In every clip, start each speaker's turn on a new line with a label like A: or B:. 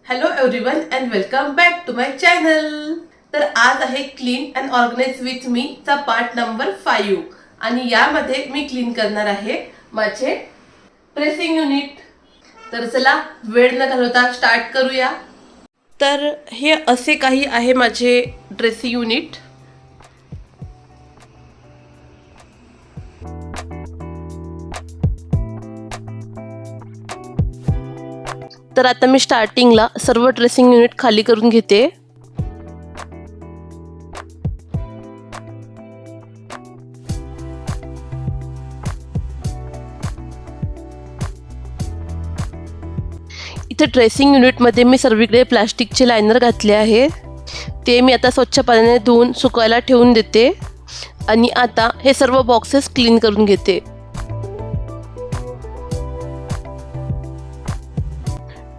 A: Hello everyone and welcome back to my channel. तर आज आहे clean and organise with me चा part number 5 आणि यामध्ये मी क्लीन करणार आहे माझे प्रेसिंग युनिट. तर चला वेळ न घालवता स्टार्ट करूया. तर हे असे काही आहे माझे ड्रेसिंग युनिट. तर आता मी स्टार्टिंगला सर्व ड्रेसिंग युनिट खाली करून घेते. इथे ड्रेसिंग युनिटमध्ये मी सर्वीकडे प्लास्टिकचे लायनर घातले आहे. ते मी आता स्वच्छ पाण्याने धुवून सुकायला ठेवून देते आणि आता हे सर्व बॉक्सेस क्लीन करून घेते.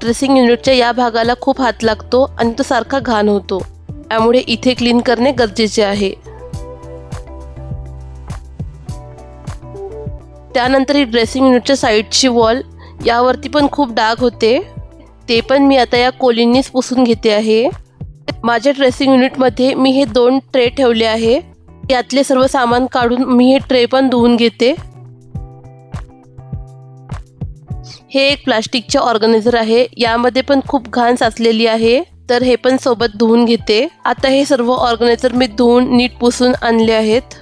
A: ड्रेसिंग युनिटच्या या भागाला खूप हात लागतो आणि तो सारखा घाण होतो, त्यामुळे इथे क्लीन करणे गरजेचे आहे. त्यानंतर ही ड्रेसिंग युनिटच्या साईडची वॉल यावरती पण खूप डाग होते, ते पण मी आता या कोलिंनीच पुसून घेते आहे. माझ्या ड्रेसिंग युनिटमध्ये मी हे 2 ट्रे ठेवले आहे. यातले सर्व सामान काढून मी हे ट्रे पण धुवून घेते. हे एक प्लास्टिकचे ऑर्गनायझर आहे. यामध्ये पण खूप घाण साचलेली आहे, तर हे पण सोबत धुवून घेते. आता हे सर्व ऑर्गनायझर मी धुवून नीट पुसून आणले आहेत.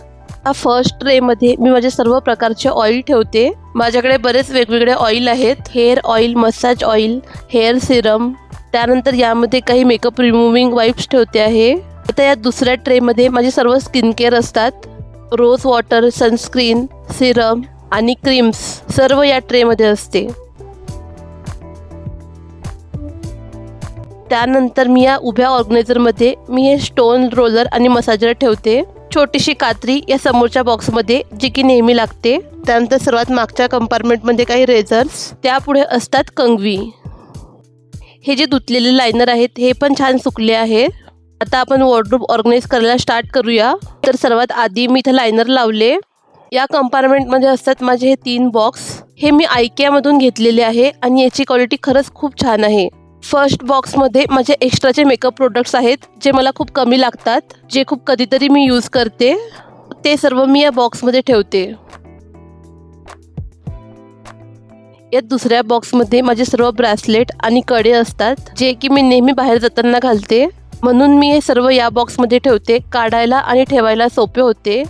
A: हा फर्स्ट ट्रेमध्ये मी माझे सर्व प्रकारचे ऑइल ठेवते. माझ्याकडे बरेच वेगवेगळे ऑइल आहेत. Hair oil, massage oil, hair serum. त्यानंतर यामध्ये काही मेकअप रिमूव्हिंग वाईप्स ठेवते आहे. आता या दुसऱ्या ट्रेमध्ये माझे सर्व स्किन केअर असतात. रोज वॉटर, सनस्क्रीन, सिरम आणि क्रीम्स सर्व या ट्रेमध्ये असते. त्यानंतर मी या उभ्या ऑर्गनायझरमध्ये मी हे स्टोन रोलर आणि मसाजर ठेवते. छोटीशी कात्री या समोरच्या बॉक्समध्ये, जी की नेहमी लागते. त्यानंतर सर्वात मागच्या कंपार्टमेंटमध्ये काही रेझर्स, त्यापुढे असतात कंगवी. हे जे धुतलेले लायनर आहेत हे पण छान सुकले आहे. आता आपण वॉर्डरोब ऑर्गनाइज करायला स्टार्ट करूया. तर सर्वात आधी मी इथं लायनर लावले. या कंपार्टमेंटमध्ये असतात माझे हे 3 बॉक्स. हे मी आयकियामधून घेतलेले आहे आणि याची क्वालिटी खरंच खूप छान आहे. फर्स्ट बॉक्समध्ये माझे एक्स्ट्राचे मेकअप प्रोडक्ट्स आहेत, जे मला खूप कमी लागतात, जे खूप कधीतरी मी यूज करते. ते सर्व मी या बॉक्समध्ये ठेवते. या दुसऱ्या बॉक्समध्ये माझे सर्व ब्रेसलेट आणि कडे असतात, जे की मी नेहमी बाहेर जाताना घालते, म्हणून मी हे सर्व या बॉक्समध्ये ठेवते. काढायला आणि ठेवायला सोपे होते.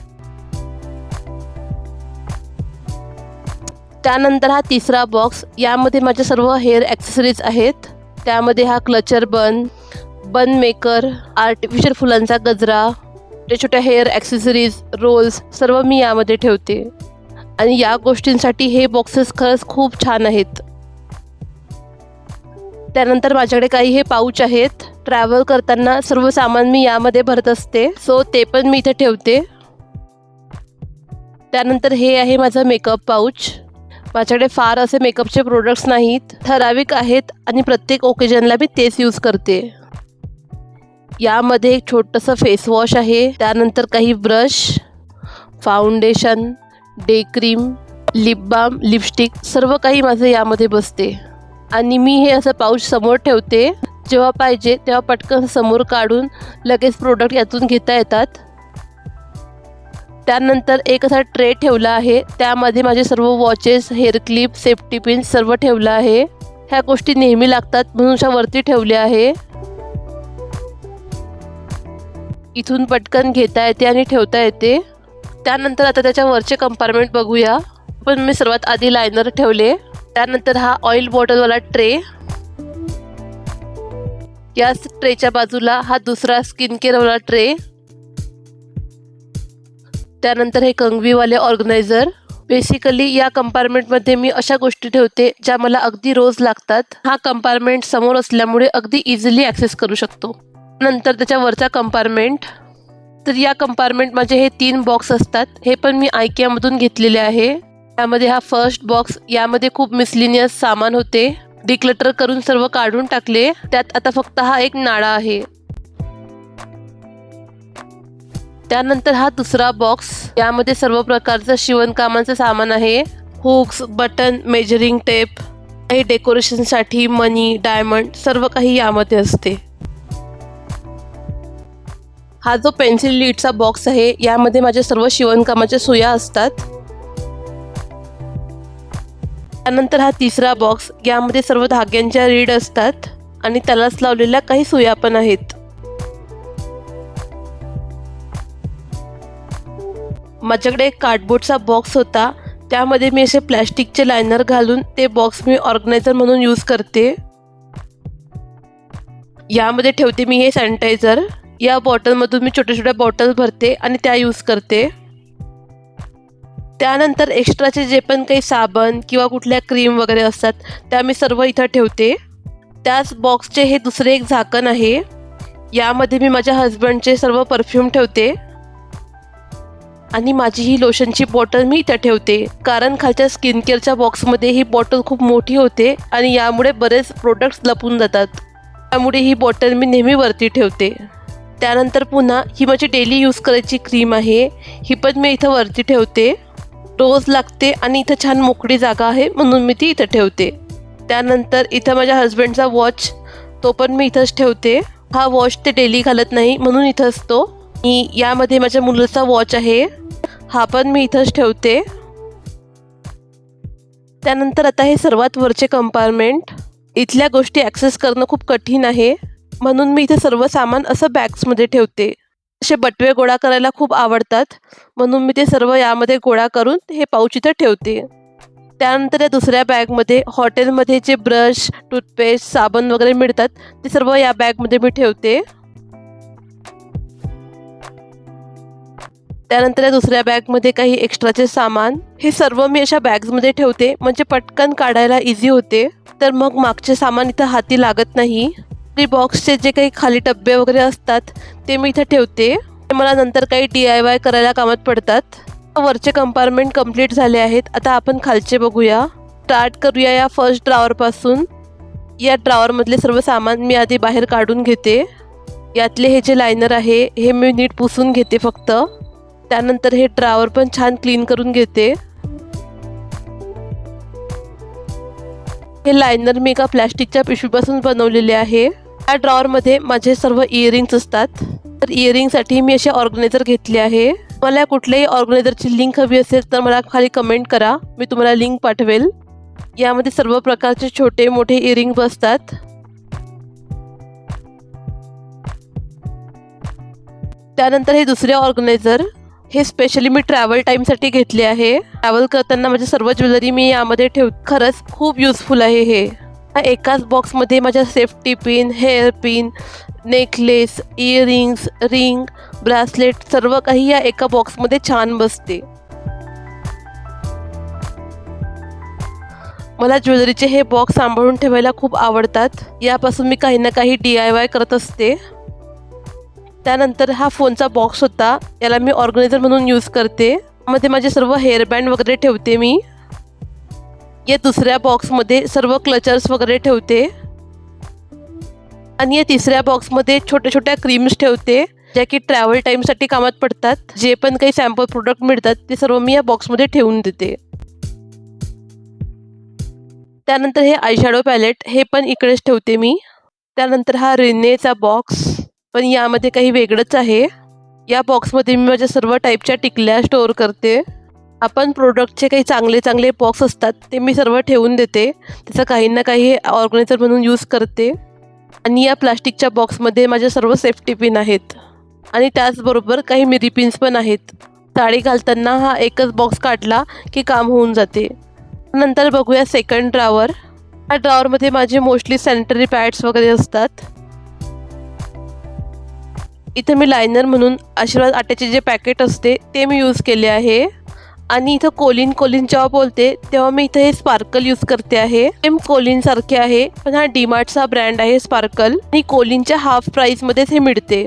A: त्यानंतर हा तिसरा बॉक्स, यामध्ये माझे सर्व हेअर ॲक्सेसरीज आहेत. त्यामध्ये हा क्लचर बन मेकर, आर्टिफिशियल फुलांचा गजरा, छोट्या हेअर ॲक्सेसरीज, रोल्स सर्व मी यामध्ये ठेवते. आणि या गोष्टींसाठी हे बॉक्सेस खरंच खूप छान आहेत. त्यानंतर माझ्याकडे काही हे पाऊच आहेत. ट्रॅव्हल करताना सर्व सामान मी यामध्ये भरत असते, सो ते पण मी इथे ठेवते. त्यानंतर हे आहे माझं मेकअप पाऊच. माझ्याकडे फार असे मेकअपचे प्रोडक्ट्स नाहीत, ठराविक आहेत आणि प्रत्येक ओकेजनला मी तेच यूज करते. यामध्ये एक छोटंसं फेस वॉश आहे. त्यानंतर काही brush, foundation, day cream, lip balm, lipstick सर्व काही माझं यामध्ये बसते. आणि मी हे असं पाऊच समोर ठेवते. जेव्हा पाहिजे तेव्हा पटकन समोर काढून लगेच प्रोडक्ट यातून घेता येतात. त्यानंतर एक असा ट्रे ठेवला आहे. त्यामध्ये माझे सर्व watches, hair clip, safety pin सर्व ठेवलं आहे. ह्या गोष्टी नेहमी लागतात म्हणून अशा वरती ठेवल्या आहे. इथून पटकन घेता येते आणि ठेवता येते. त्यानंतर आता त्याच्या वरचे कंपार्टमेंट बघूया. पण मी सर्वात आधी लायनर ठेवले. त्यानंतर हा ऑइल बॉटलवाला ट्रे. याच ट्रेच्या बाजूला हा दुसरा स्किन केअरवाला ट्रे. त्यानंतर हे कंगवीवाले ऑर्गनायझर. बेसिकली या कंपार्टमेंटमध्ये मी अशा गोष्टी ठेवते ज्या मला अगदी रोज लागतात. हा कंपार्टमेंट समोर असल्यामुळे अगदी इझिली ॲक्सेस करू शकतो. नंतर त्याच्या वरचा कंपार्टमेंट. तर या कंपार्टमेंट माझे हे 3 बॉक्स असतात. हे पण मी आयकियामधून घेतलेले आहे. त्यामध्ये हा फर्स्ट बॉक्स, यामध्ये खूप मिसलिनियस सामान होते. डिक्लटर करून सर्व काढून टाकले. त्यात आता फक्त हा एक नाळा आहे. त्यानंतर हा दुसरा बॉक्स, यामध्ये सर्व प्रकारचं शिवणकामाचं सामान आहे. हुक्स, बटन, मेजरिंग टेप, काही डेकोरेशनसाठी मनी, डायमंड सर्व काही यामध्ये असते. हा जो पेन्सिल लीडचा बॉक्स आहे यामध्ये माझ्या सर्व शिवणकामाच्या सुया असतात. त्यानंतर हा तिसरा बॉक्स, यामध्ये सर्व धाग्यांच्या रीड असतात आणि त्यालाच लावलेल्या काही सुया पण आहेत. माझ्याकडे एक कार्डबोर्डचा बॉक्स होता, त्यामध्ये मी असे प्लॅस्टिकचे लायनर घालून ते बॉक्स मी ऑर्गनायझर म्हणून यूज करते. यामध्ये ठेवते मी हे सॅनिटायझर. या बॉटलमधून मी छोट्या छोट्या बॉटल भरते आणि त्या यूज करते. त्यानंतर एक्स्ट्राचे जे पण काही साबण किंवा कुठल्या क्रीम वगैरे असतात त्या मी सर्व इथं ठेवते. त्याच बॉक्सचे हे दुसरे एक झाकण आहे, यामध्ये मी माझ्या हस्बंडचे सर्व परफ्यूम ठेवते आणि माझी ही लोशनची बॉटल मी इथं ठेवते, कारण खालच्या स्किन केअरच्या बॉक्समध्ये ही बॉटल खूप मोठी होते आणि यामुळे बरेच प्रोडक्ट्स लपून जातात. त्यामुळे ही बॉटल मी नेहमी वरती ठेवते. त्यानंतर पुन्हा ही माझी डेली यूज करायची क्रीम आहे, ही पण मी इथं वरती ठेवते. रोज लागते आणि इथं छान मोकळी जागा आहे म्हणून मी ती इथं ठेवते. त्यानंतर इथं माझ्या हस्बंडचा वॉच, तो पण मी इथंच ठेवते. हा वॉच ते डेली घालत नाही म्हणून इथं असतो. यामध्ये माझ्या मुलाचा वॉच आहे, हा पण मी इथंच ठेवते. त्यानंतर आता हे सर्वात वरचे कंपार्टमेंट, इथल्या गोष्टी ॲक्सेस करणं खूप कठीण आहे म्हणून मी इथे सर्व सामान असं बॅग्समध्ये ठेवते. असे बटवे गोळा करायला खूप आवडतात म्हणून मी ते सर्व यामध्ये गोळा करून हे पाऊच इथं ठेवते. त्यानंतर या दुसऱ्या बॅगमध्ये हॉटेलमध्ये जे ब्रश, टूथपेस्ट, साबण वगैरे मिळतात ते सर्व या बॅगमध्ये मी ठेवते. त्यानंतर या दुसऱ्या बॅगमध्ये काही एक्स्ट्राचे सामान, हे सर्व मी अशा बॅग्समध्ये ठेवते म्हणजे पटकन काढायला इझी होते. तर मग मागचे सामान इथं हाती लागत नाही. बॉक्सचे जे काही खाली डब्बे वगैरे असतात ते मी इथं ठेवते, ते मला नंतर काही DIY करायला कामात पडतात. वरचे कंपार्टमेंट कंप्लीट झाले आहेत. आता आपण खालचे बघूया. स्टार्ट करूया या फर्स्ट ड्रॉवरपासून. या ड्रॉवरमधले सर्व सामान मी आधी बाहेर काढून घेते. यातले हे जे लायनर आहे हे मी नीट पुसून घेते फक्त. त्यानंतर हे ड्रॉवर पण छान क्लीन करून घेते. हे लायनर मी एका प्लॅस्टिकच्या पिशवीपासून बनवलेले आहे. या ड्रॉवरमध्ये माझे सर्व इयरिंग्स असतात. तर इयरिंगसाठी मी असे ऑर्गनायझर घेतले आहे. मला कुठल्याही ऑर्गनायझरची लिंक हवी असेल तर मला खाली कमेंट करा, मी तुम्हाला लिंक पाठवेल. यामध्ये सर्व प्रकारचे छोटे मोठे इयरिंग्स असतात. त्यानंतर हे दुसरे ऑर्गनायझर, हे स्पेशली मी ट्रॅव्हल टाईमसाठी घेतले आहे. ट्रॅव्हल करताना माझी सर्व ज्वेलरी मी यामध्ये खरंच खूप युजफुल आहे हे. एकाच बॉक्समध्ये माझ्या safety pin, hair pin, necklace, earrings, ring, bracelet सर्व काही या एका बॉक्समध्ये छान बसते. मला ज्वेलरीचे हे बॉक्स सांभाळून ठेवायला खूप आवडतात. यापासून मी काही ना काही DIY करत असते. त्यानंतर हा फोनचा बॉक्स होता, याला मी ऑर्गनायझर म्हणून यूज करते. मध्ये माझे सर्व हेअरबँड वगैरे ठेवते मी. या दुसऱ्या बॉक्समध्ये सर्व क्लचर्स वगैरे ठेवते आणि या तिसऱ्या बॉक्समध्ये छोट्या छोट्या क्रीम्स ठेवते, ज्या की ट्रॅव्हल टाईमसाठी कामात पडतात. जे पण काही सॅम्पल प्रोडक्ट मिळतात ते सर्व मी या बॉक्समध्ये ठेवून देते. त्यानंतर हे आयशॅडो पॅलेट, हे पण इकडेच ठेवते मी. त्यानंतर हा रिनेचा बॉक्स, पण यामध्ये काही वेगळंच आहे. या बॉक्समध्ये मी माझ्या सर्व टाईपच्या टिकल्या स्टोअर करते. आपण प्रोडक्टचे काही चांगले चांगले बॉक्स असतात ते मी सर्व ठेवून देते, त्याचं काही ना काही ऑर्गनायझर म्हणून यूज करते. आणि या प्लास्टिकच्या बॉक्समध्ये माझ्या सर्व सेफ्टी पिन आहेत आणि त्याचबरोबर काही मिरी पिन्स पण आहेत. साडी घालताना हा एकच बॉक्स काढला की काम होऊन जाते. नंतर बघूया सेकंड ड्रॉवर. या ड्रॉवरमध्ये माझे मोस्टली सॅनिटरी पॅड्स वगैरे असतात. इथे मी लायनर म्हणून आशीर्वाद आट्याचे जे पॅकेट असते ते मी यूज केले आहे. आणि इथं कोलिन जेव्हा बोलते तेव्हा मी इथं हे स्पार्कल यूज करते आहे. सेम कोलिनसारखे आहे, पण हा डीमार्टचा ब्रँड आहे स्पार्कल आणि कोलिनच्या हाफ प्राईसमध्येच हे मिळते.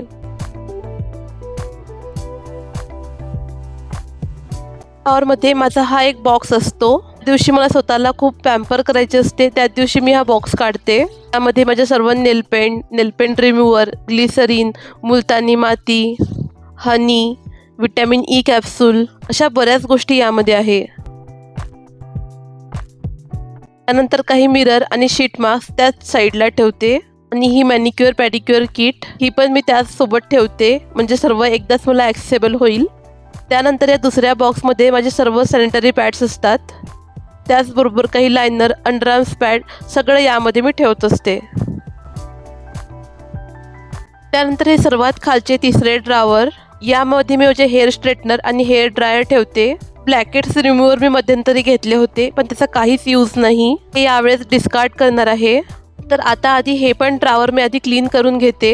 A: ड्रॉवरमध्ये माझा हा एक बॉक्स असतो. त्या दिवशी मला स्वतःला खूप पॅम्पर करायचे असते, त्या दिवशी मी हा बॉक्स काढते. त्यामध्ये माझ्या सर्व नेलपेंट रिमूव्हर, ग्लिसरीन, मुलतानी माती, हनी, विटॅमिन E कॅप्सूल अशा बऱ्याच गोष्टी यामध्ये आहे. त्यानंतर काही मिरर आणि शीट मास्क त्याच साईडला ठेवते आणि ही मॅनिक्युअर पॅडिक्युअर किट ही पण मी त्याच सोबत ठेवते, म्हणजे सर्व एकदाच मला ॲक्सेसिबल होईल. त्यानंतर या दुसऱ्या बॉक्समध्ये माझे सर्व सॅनिटरी पॅड्स असतात. त्याचबरोबर काही लायनर, अंडरआर्म्स पॅड सगळं यामध्ये मी ठेवत असते. त्यानंतर हे सर्वात खालचे तिसरे ड्रॉवर, यामध्ये मी माझे हेअर स्ट्रेटनर आणि हेअर ड्रायर ठेवते. ब्लॅकेट्स रिमूव्हर मी मध्यंतरी घेतले होते, पण त्याचा काहीच यूज नाही, हे यावेळेस डिस्कार्ड करणार आहे. तर आता आधी हे पण ड्रॉवर मी आधी क्लीन करून घेते.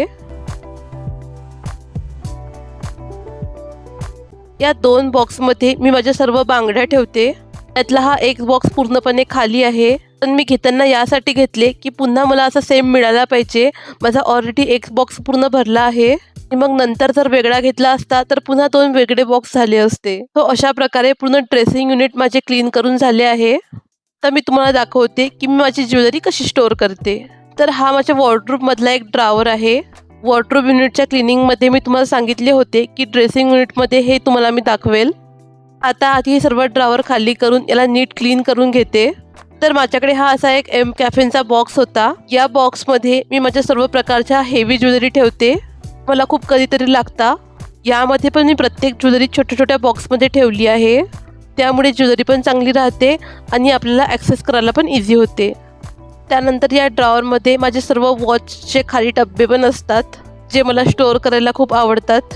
A: या 2 बॉक्समध्ये मी माझ्या सर्व बांगड्या ठेवते. त्यातला हा एक बॉक्स पूर्णपणे खाली आहे, पण मी घेताना यासाठी घेतले की पुन्हा मला असा सेम मिळाला पाहिजे. माझा ऑलरेडी एक बॉक्स पूर्ण भरला आहे आणि मग नंतर जर वेगळा घेतला असता तर पुन्हा 2 वेगळे बॉक्स झाले असते. तो अशा प्रकारे पूर्ण ड्रेसिंग युनिट माझे क्लीन करून झाले आहे. तर मी तुम्हाला दाखवते की मी माझी ज्वेलरी कशी स्टोअर करते. तर हा माझ्या वॉर्डरोबमधला एक ड्रॉवर आहे. वॉर्डरोब युनिटच्या क्लिनिंगमध्ये मी तुम्हाला सांगितले होते की ड्रेसिंग युनिटमध्ये हे तुम्हाला मी दाखवेल. आता आधी हे सर्व ड्रॉवर खाली करून याला नीट क्लीन करून घेते. तर माझ्याकडे हा असा एक एम कॅफेनचा बॉक्स होता. या बॉक्समध्ये मी माझ्या सर्व प्रकारच्या हेवी ज्वेलरी ठेवते, मला खूप कधीतरी लागता. यामध्ये पण मी प्रत्येक ज्वेलरी छोट्या छोट्या बॉक्समध्ये ठेवली आहे, त्यामुळे ज्वेलरी पण चांगली राहते आणि आपल्याला ॲक्सेस करायला पण इझी होते. त्यानंतर या ड्रॉवरमध्ये माझे सर्व वॉचचे खाली डब्बे पण असतात, जे मला स्टोअर करायला खूप आवडतात.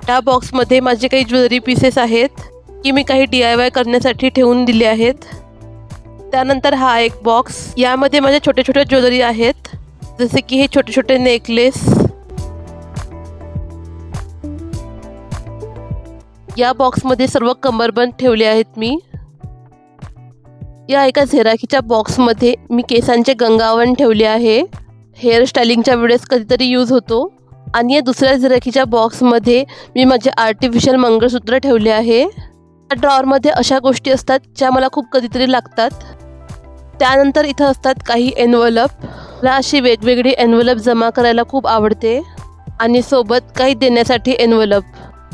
A: या बॉक्समध्ये माझे काही ज्वेलरी पीसेस आहेत की मी काही DIY करण्यासाठी ठेवून दिले आहेत. त्यानंतर हा एक बॉक्स, यामध्ये माझ्या छोट्या छोट्या ज्वेलरी आहेत, जसे की हे छोटे छोटे नेकलेस. या बॉक्समध्ये सर्व कमरबंद ठेवले आहेत मी. या एका झेराकीच्या बॉक्समध्ये मी केसांचे गंगावन ठेवले आहे, हेअर स्टायलिंगच्या वेळेस कधीतरी यूज होतो. आणि या दुसऱ्या झेराकीच्या बॉक्समध्ये मी माझे आर्टिफिशियल मंगळसूत्र ठेवले आहे. या ड्रॉवरमध्ये अशा गोष्टी असतात ज्या मला खूप कधीतरी लागतात. त्यानंतर इथं असतात काही एनवलप. मला अशी वेगवेगळी एनवलप जमा करायला खूप आवडते आणि सोबत काही देण्यासाठी एनवलप,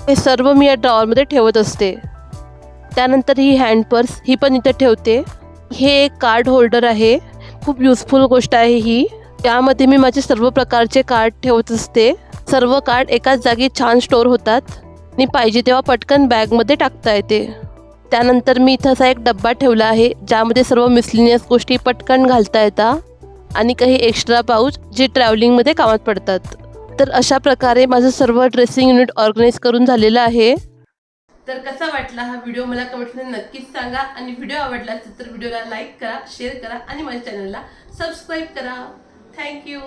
A: हे सर्व मी या ड्रॉवरमध्ये ठेवत असते. त्यानंतर ही हँड पर्स ही पण इथे ठेवते. हे एक कार्ड होल्डर आहे, खूप युजफुल गोष्ट आहे ही. यामध्ये मी माझे सर्व प्रकारचे कार्ड ठेवत असते. सर्व कार्ड एकाच जागी छान स्टोअर होतात आणि पाहिजे तेव्हा पटकन बॅगमध्ये टाकता येते. त्यानंतर मी इथं असा एक डब्बा ठेवला आहे, ज्यामध्ये सर्व मिसलिनियस गोष्टी पटकन घालता येतात आणि काही एक्स्ट्रा पाऊच जे ट्रॅव्हलिंगमध्ये कामात पडतात. तर अशा प्रकारे माझं सर्व ड्रेसिंग युनिट ऑर्गनाईज करून झालेलं आहे. तर कसा वाटला हा व्हिडिओ मला कमेंटमध्ये नक्कीच सांगा आणि व्हिडिओ आवडला असेल तर व्हिडिओला लाईक करा, शेअर करा आणि माझ्या चॅनलला सबस्क्राईब करा. थँक्यू.